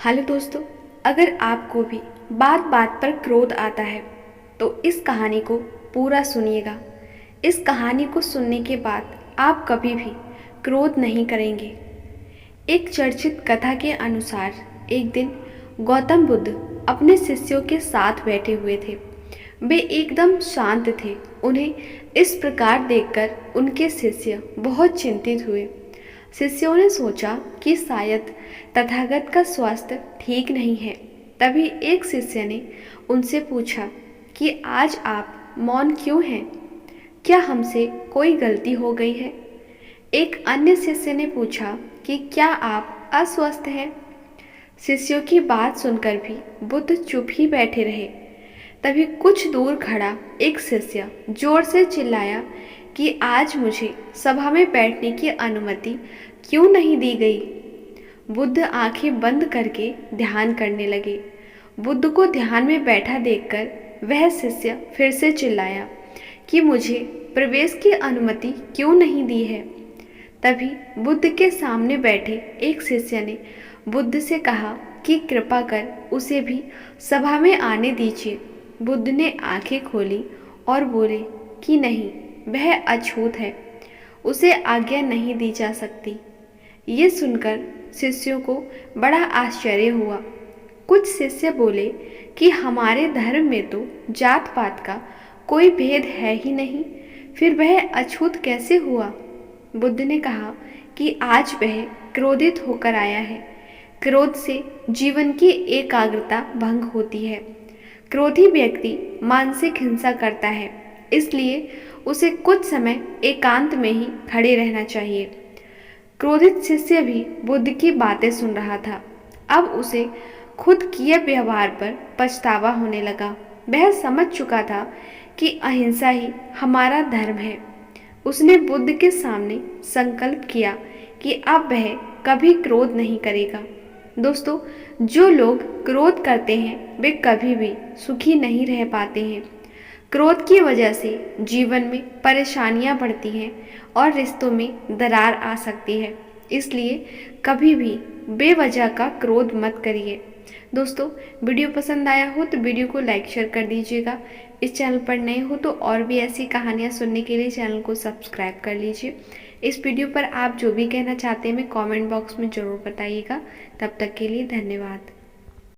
Hello दोस्तों, अगर आपको भी बात बात पर क्रोध आता है तो इस कहानी को पूरा सुनिएगा। इस कहानी को सुनने के बाद आप कभी भी क्रोध नहीं करेंगे। एक चर्चित कथा के अनुसार एक दिन गौतम बुद्ध अपने शिष्यों के साथ बैठे हुए थे। वे एकदम शांत थे। उन्हें इस प्रकार देखकर उनके शिष्य बहुत चिंतित हुए। शिष्यों ने सोचा कि शायद तथागत का स्वास्थ्य ठीक नहीं है। तभी एक शिष्य ने उनसे पूछा कि आज आप मौन क्यों हैं? क्या हमसे कोई गलती हो गई है? एक अन्य शिष्य ने पूछा कि क्या आप अस्वस्थ हैं? शिष्यों की बात सुनकर भी बुद्ध चुप ही बैठे रहे। तभी कुछ दूर खड़ा एक शिष्य जोर से चिल्लाया कि आज मुझे सभा में बैठने की अनुमति क्यों नहीं दी गई? बुद्ध आंखें बंद करके ध्यान करने लगे। बुद्ध को ध्यान में बैठा देखकर वह शिष्य फिर से चिल्लाया कि मुझे प्रवेश की अनुमति क्यों नहीं दी है? तभी बुद्ध के सामने बैठे एक शिष्य ने बुद्ध से कहा कि कृपा कर उसे भी सभा में आने दीजिए। बुद्ध ने आंखें खोली और बोले कि नहीं, वह अछूत है, उसे आज्ञा नहीं दी जा सकती। ये सुनकर शिष्यों को बड़ा आश्चर्य हुआ। कुछ शिष्य बोले कि हमारे धर्म में तो जात पात का कोई भेद है ही नहीं, फिर वह अछूत कैसे हुआ? बुद्ध ने कहा कि आज वह क्रोधित होकर आया है। क्रोध से जीवन की एकाग्रता भंग होती है। क्रोधी व्यक्ति मानसिक हिंसा करता है, इसलिए उसे कुछ समय एकांत में ही खड़े रहना चाहिए। क्रोधित शिष्य भी बुद्ध की बातें सुन रहा था। अब उसे खुद किए व्यवहार पर पछतावा होने लगा। वह समझ चुका था कि अहिंसा ही हमारा धर्म है। उसने बुद्ध के सामने संकल्प किया कि अब वह कभी क्रोध नहीं करेगा। दोस्तों, जो लोग क्रोध करते हैं वे कभी भी सुखी नहीं रह पाते हैं। क्रोध की वजह से जीवन में परेशानियां बढ़ती हैं और रिश्तों में दरार आ सकती है। इसलिए कभी भी बेवजह का क्रोध मत करिए। दोस्तों, वीडियो पसंद आया हो तो वीडियो को लाइक शेयर कर दीजिएगा। इस चैनल पर नए हो तो और भी ऐसी कहानियाँ सुनने के लिए चैनल को सब्सक्राइब कर लीजिए। इस वीडियो पर आप जो भी कहना चाहते हैं कमेंट बॉक्स में ज़रूर बताइएगा। तब तक के लिए धन्यवाद।